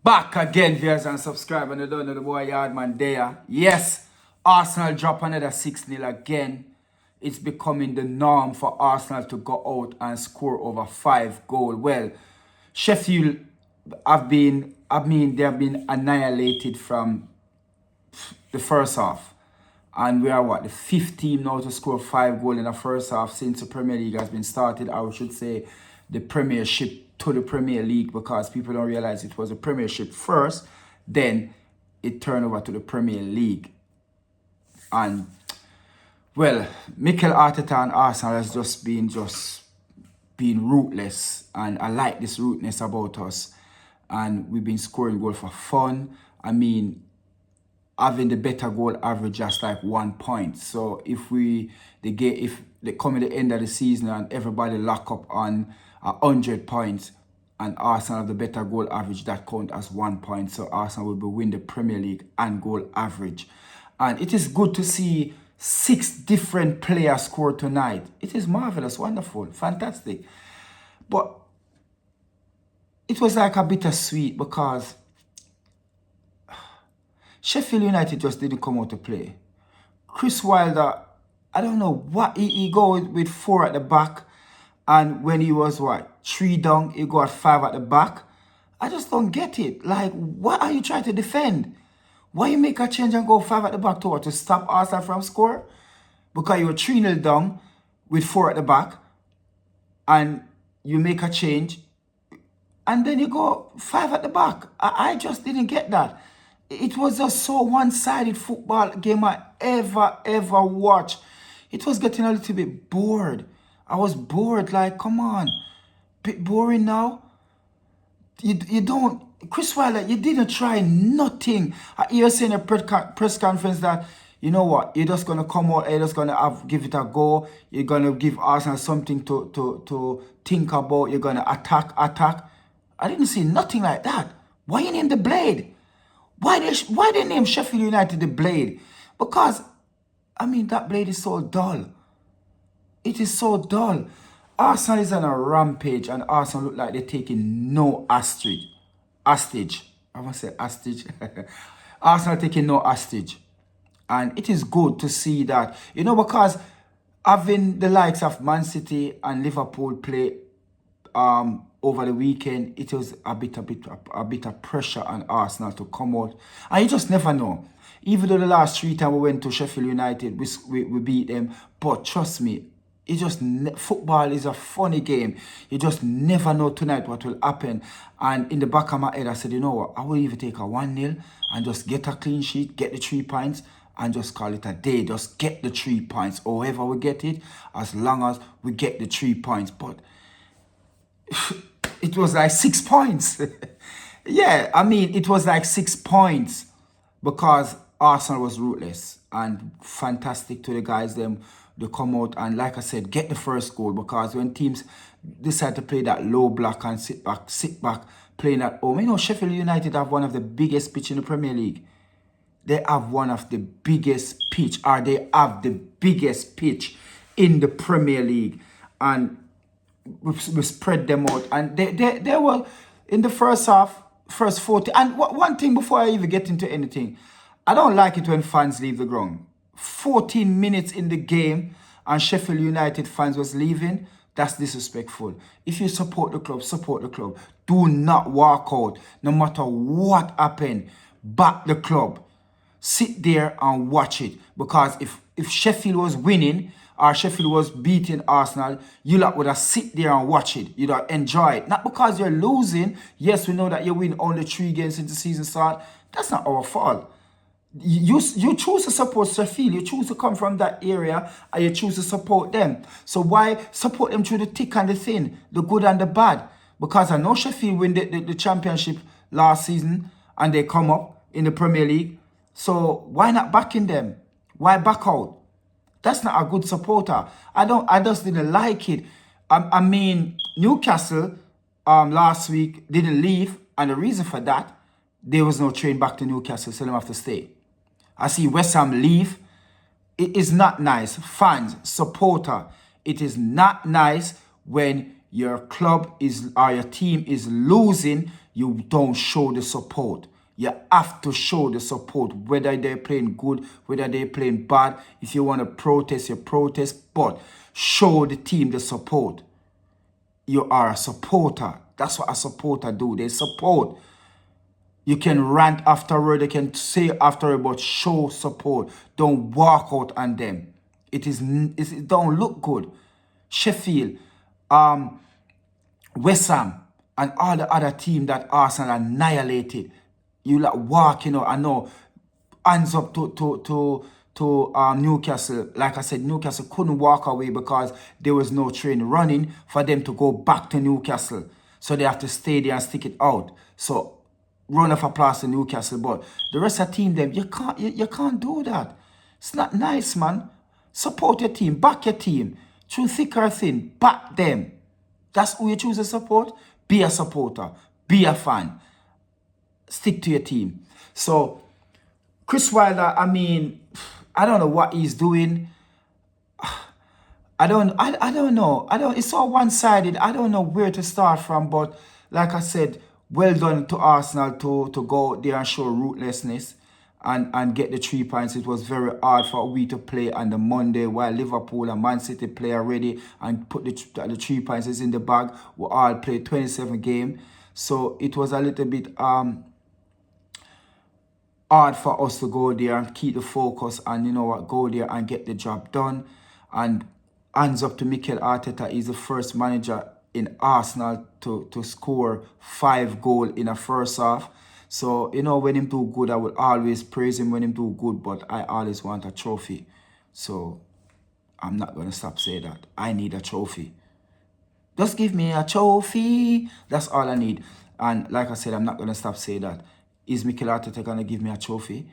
Back again, viewers and subscribers. And you don't know the boy Yardman there. Yes, Arsenal drop another 6-0 again. It's becoming the norm for Arsenal to go out and score over 5 goals. Well, Sheffield they have been annihilated from the first half. And we are the 5th team now to score 5 goals in the first half since the Premier League has been started. I should say the Premiership to the Premier League, because people don't realize it was a Premiership first, then it turned over to the Premier League. And well, Mikel Arteta and Arsenal has just been ruthless, and I like this ruthlessness about us. And we've been scoring goals for fun. I mean, having the better goal average just like 1 point. So if they come at the end of the season and everybody lock up on 100 points and Arsenal have the better goal average, that count as 1 point. So Arsenal will be win the Premier League and goal average. And it is good to see 6 different players score tonight. It is marvelous, wonderful, fantastic. But it was like a bittersweet because Sheffield United just didn't come out to play. Chris Wilder, I don't know what he go with 4 at the back, and when he was 3 down, he go at 5 at the back. I just don't get it. Like, what are you trying to defend? Why you make a change and go 5 at the back to stop Arsenal from score? Because you were 3-0 down with 4 at the back, and you make a change, and then you go 5 at the back. I just didn't get that. It was just so one-sided football game I ever watched. It was getting a little bit bored. I was bored, like, come on. Bit boring now. You don't... Chris Wilder, you didn't try nothing. You were saying in a press conference that, you know what, you're just going to come out, you're just going to give it a go. You're going to give Arsenal something to think about. You're going to attack. I didn't see nothing like that. Why you name the Blade? Why they name Sheffield United the Blade? Because, I mean, that Blade is so dull. It is so dull. Arsenal is on a rampage, and Arsenal look like they're taking no hostage. I want to say hostage. Arsenal taking no hostage. And it is good to see that, you know, because having the likes of Man City and Liverpool play over the weekend, it was a bit of pressure on Arsenal to come out. And you just never know. Even though the last 3 times we went to Sheffield United, we beat them. But trust me, football is a funny game. You just never know tonight what will happen. And in the back of my head, I said, you know what, I will even take a 1-0 and just get a clean sheet, get the 3 points, and just call it a day. Just get the 3 points. However we get it, as long as we get the 3 points. But it was like 6 points. Yeah, I mean, it was like 6 points because Arsenal was ruthless, and fantastic to the guys them to come out and, like I said, get the first goal. Because when teams decide to play that low block and sit back, playing at home, you know, Sheffield United have one of the biggest pitch in the Premier League. They have one of the biggest pitch, or they have the biggest pitch in the Premier League. And we spread them out, and they were in the first half, first 40. And one thing before I even get into anything, I don't like it when fans leave the ground. 14 minutes in the game and Sheffield United fans was leaving. That's disrespectful. If you support the club, support the club. Do not walk out no matter what happened. Back the club. Sit there and watch it. Because if Sheffield was winning or Sheffield was beating Arsenal, you lot would have sit there and watch it. You'd have enjoy it. Not because you're losing. Yes, we know that you win only 3 games since the season start. That's not our fault. You choose to support Sheffield. You choose to come from that area, and you choose to support them. So why support them through the thick and the thin, the good and the bad? Because I know Sheffield win the championship last season and they come up in the Premier League. So why not backing them? Why back out? That's not a good supporter. I just didn't like it. I mean, Newcastle last week didn't leave, and the reason for that, there was no train back to Newcastle, so they have to stay. I see West Ham leave. It is not nice. Fans, supporter, it is not nice when your club is or your team is losing, you don't show the support. You have to show the support, whether they're playing good, whether they're playing bad. If you want to protest, you protest, but show the team the support. You are a supporter. That's what a supporter do. They support. You can rant afterward, they can say afterward, but show support. Don't walk out on them. It don't look good. Sheffield, West Ham, and all the other team that Arsenal annihilated. You like walk, I know, hands up to Newcastle. Like I said, Newcastle couldn't walk away because there was no train running for them to go back to Newcastle. So they have to stay there and stick it out. So run off applause to Newcastle, but the rest of the team, them, you can't do that. It's not nice, man. Support your team, back your team. Through thick or thin, back them. That's who you choose to support. Be a supporter. Be a fan. Stick to your team. So, Chris Wilder, I mean, I don't know what he's doing. I don't know. It's all one-sided. I don't know where to start from, but like I said, well done to Arsenal to go out there and show ruthlessness and get the 3 points. It was very hard for we to play on the Monday while Liverpool and Man City play already and put the 3 points in the bag. We all played 27 games. So it was a little bit hard for us to go there and keep the focus and, go there and get the job done. And hands up to Mikel Arteta. He's the first manager in Arsenal to score 5 goals in a first half. So, when him do good, I will always praise him when him do good, but I always want a trophy. So, I'm not going to stop saying that. I need a trophy. Just give me a trophy. That's all I need. And like I said, I'm not going to stop saying that. Is Mikel Arteta going to give me a trophy?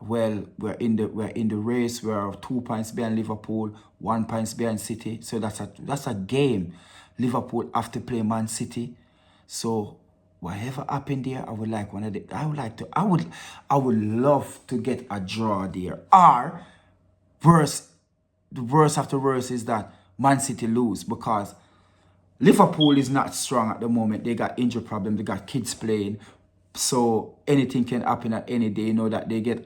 Well, we're in the race. We're 2 points behind Liverpool, 1 point behind City. So that's a game. Liverpool have to play Man City. So whatever happened there, I would love to get a draw there. Or the worst of the worst is that Man City lose, because Liverpool is not strong at the moment. They got injury problem. They got kids playing. So anything can happen at any day. That they get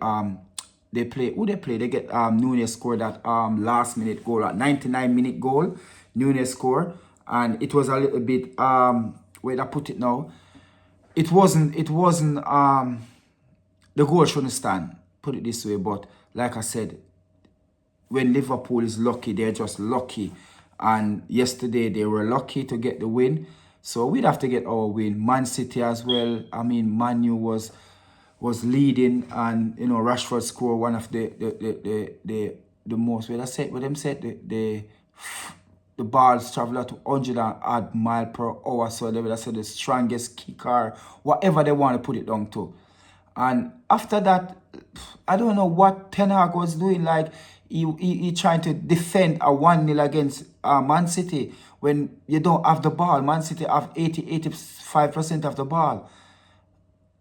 they play. They get Nunez scored that last minute goal, at 99-minute goal. Nunez scored, and it was a little bit where I put it now. It wasn't the goal shouldn't stand. Put it this way, but like I said, when Liverpool is lucky, they're just lucky. And yesterday they were lucky to get the win. So we'd have to get our win. Man City as well. I mean, Man U was leading, and Rashford scored one of the most. Well, I said what them said the balls travel at 100 odd mile per hour. So they would have said the strongest kicker, whatever they want to put it down to. And after that, I don't know what Ten Hag was doing. Like he trying to defend a 1-0 against Man City when you don't have the ball. Man City have 85% of the ball.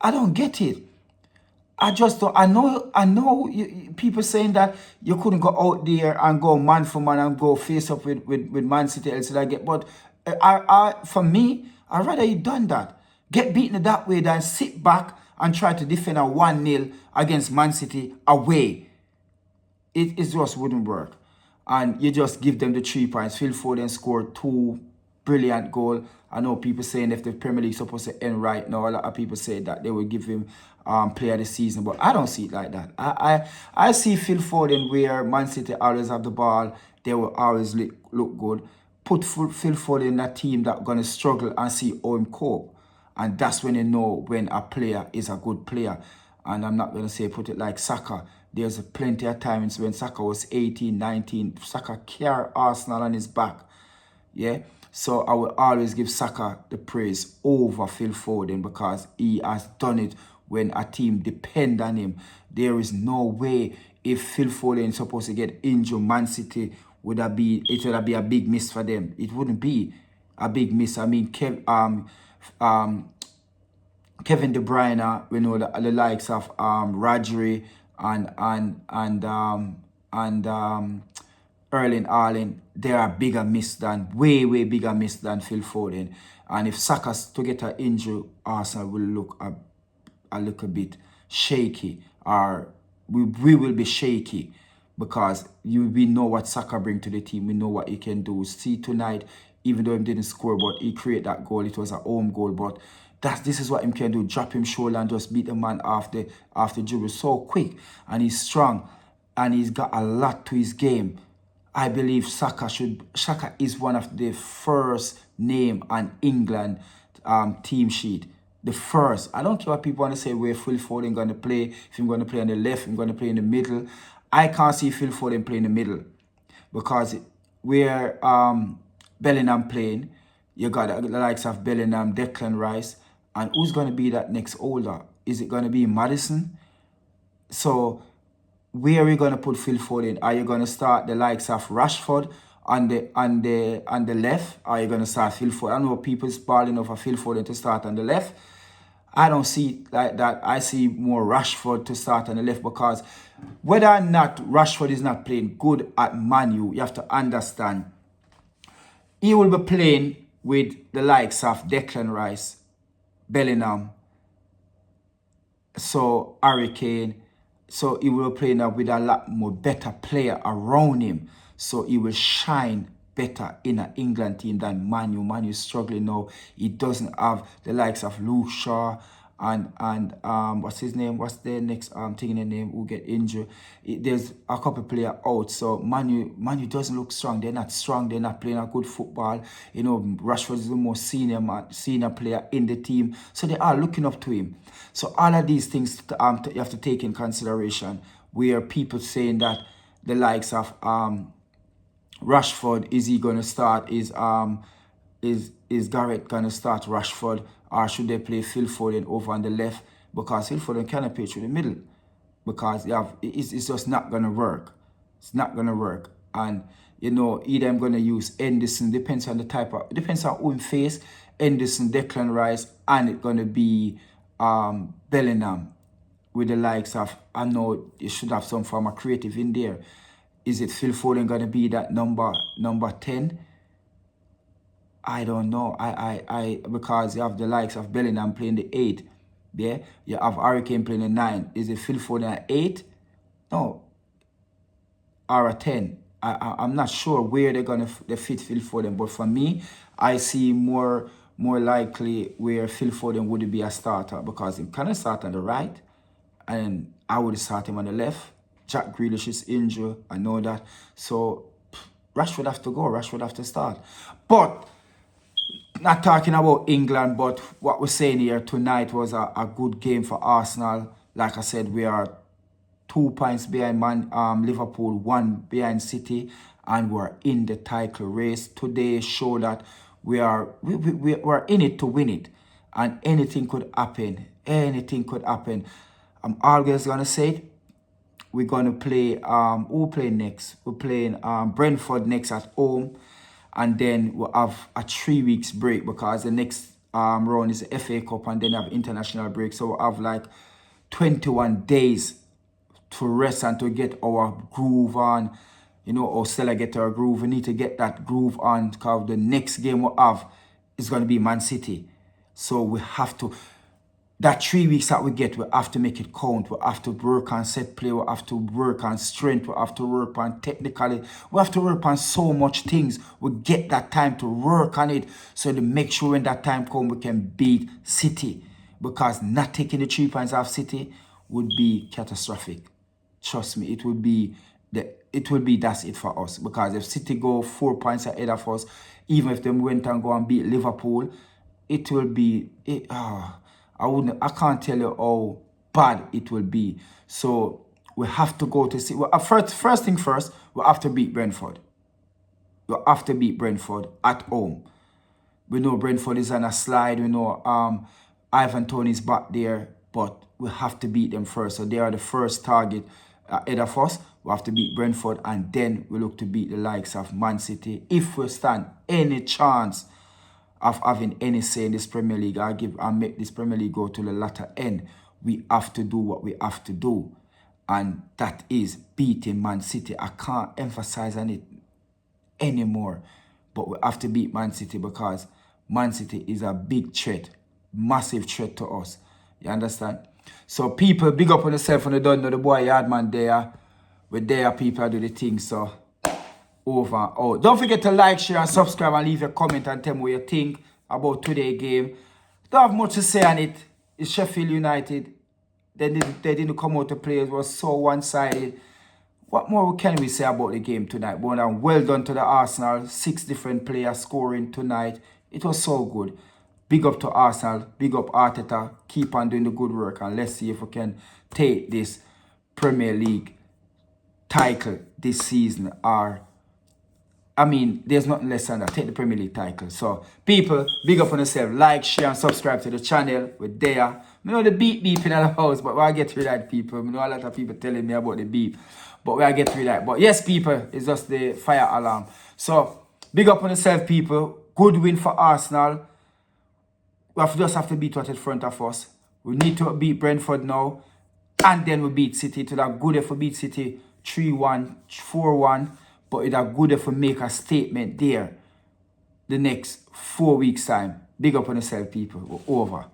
I don't get it. I just don't. I know people saying that you couldn't go out there and go man for man and go face up with Man City. Else I get, but for me, I'd rather you done that. Get beaten that way than sit back and try to defend a 1-0 against Man City away. It just wouldn't work. And you just give them the 3 points. Phil Foden scored 2 brilliant goals. I know people saying if the Premier League is supposed to end right now, a lot of people say that they will give him player of the season. But I don't see it like that. I see Phil Foden where Man City always have the ball. They will always look good. Put Phil Foden in a team that's going to struggle and see how him cope. And that's when you know when a player is a good player. And I'm not going to say put it like Saka. There's plenty of times when Saka was 18, 19. Saka carried Arsenal on his back. Yeah. So I will always give Saka the praise over Phil Foden because he has done it when a team depend on him. There is no way if Phil Foden is supposed to get injured, Man City would be a big miss for them. It wouldn't be a big miss. I mean, Kevin De Bruyne, we know the likes of Rodri and Erling Haaland, they are bigger miss than, way, way bigger miss than Phil Foden. And if Saka's to get an injury, Arsenal will look a little bit shaky, or we will be shaky, because we know what Saka bring to the team. We know what he can do. See tonight, even though he didn't score, but he created that goal. It was a home goal, but this is what him can do. Drop him shoulder and just beat the man after dribble so quick, and he's strong, and he's got a lot to his game. I believe Saka is one of the first name on England team sheet. The first. I don't care what people want to say where Phil Foden going to play. If he's going to play on the left, he's going to play in the middle. I can't see Phil Foden play in the middle, because where Bellingham playing, you got the likes of Bellingham, Declan Rice, and who's going to be that next holder? Is it going to be Maddison? So where are we going to put Phil Foden? Are you going to start the likes of Rashford on the left? Are you going to start Phil Foden? I know people's balling over Phil Foden to start on the left. I don't see like that. I see more Rashford to start on the left, because whether or not Rashford is not playing good at Man U, you have to understand he will be playing with the likes of Declan Rice, Bellingham, so Harry Kane. So he will play now with a lot more better player around him. So he will shine better in an England team than Man U. Man U is struggling now. He doesn't have the likes of Luke Shaw and what's his name? What's the next thing in the name who get injured? There's a couple players out. So Man U doesn't look strong. They're not strong. They're not playing a good football. You know, Rashford is the most senior player in the team. So they are looking up to him. So all of these things you have to take in consideration, where people saying that the likes of Rashford, is he going to start? Is Garrett going to start Rashford, or should they play Phil Foden over on the left? Because Phil Foden cannot play through the middle, because it's just not going to work. It's not going to work. And, you know, either I'm going to use Henderson, depends on who in face, Henderson, Declan Rice, and it's going to be Bellingham with the likes of, I know you should have some form of creative in there. Is it Phil Foden going to be that number 10? I don't know. Because you have the likes of Bellingham playing the 8. Yeah, you have Harry Kane playing the 9. Is it Phil Foden at 8? No. Or a 10. I'm not sure where they're going to fit Phil Foden. But for me, I see more likely where Phil Foden would be a starter, because he can start on the right, and I would start him on the left. Jack Grealish is injured, I know that. So Rashford have to go. Rashford have to start. But not talking about England, but what we're saying here tonight was a good game for Arsenal. Like I said, we are 2 points behind Liverpool, 1 behind City, and we're in the title race. Today show that we're in it to win it, and anything could happen. Anything could happen. I'm always gonna say it. We're gonna play who play next? We're playing Brentford next at home, and then we'll have a 3 weeks break, because the next round is the FA Cup, and then have international break. So we'll have like 21 days to rest and to get our groove on. You know, or Stella get our groove. We need to get that groove on, because the next game we'll have is going to be Man City. So we have to, that 3 weeks that we get, we have to make it count. We have to work on set play. We have to work on strength. We have to work on technically. We have to work on so much things. We get that time to work on it, so to make sure when that time comes, we can beat City. Because not taking the 3 points off City would be catastrophic. Trust me, it will be that's it for us. Because if City go 4 points ahead of us, even if they went and go and beat Liverpool, it will be I can't tell you how bad it will be. So we have to go to see. Well, first thing first, we have to beat Brentford. We have to beat Brentford at home. We know Brentford is on a slide. We know Ivan Toney's back there, but we have to beat them first. So they are the first target ahead of us. We have to beat Brentford, and then we look to beat the likes of Man City. If we stand any chance of having any say in this Premier League, I'll make this Premier League go to the latter end, we have to do what we have to do. And that is beating Man City. I can't emphasize on it anymore. But we have to beat Man City because Man City is a big threat, massive threat to us. You understand? So people, big up on yourself when you don't know the boy Yardman there. We're there, people do the thing, so over and out. Don't forget to like, share, and subscribe, and leave a comment and tell me what you think about today's game. Don't have much to say on it. It's Sheffield United. They didn't come out to play. It was so one-sided. What more can we say about the game tonight? Well done to the Arsenal. 6 different players scoring tonight. It was so good. Big up to Arsenal. Big up Arteta. Keep on doing the good work. And let's see if we can take this Premier League title this season. There's nothing less than that. Take the Premier League title. So, people, big up on yourself. Like, share, and subscribe to the channel. We're there. I know the beep in the house, but we'll get rid of that, people. I know a lot of people telling me about the beep. But we'll get rid of that. But yes, people, it's just the fire alarm. So, big up on yourself, people. Good win for Arsenal. We just have to beat what's in front of us. We need to beat Brentford now. And then we beat City. It would have good if we beat City 3-1, 4-1. But it would have good if we make a statement there the next 4 weeks' time. Big up on yourself, people. We're over.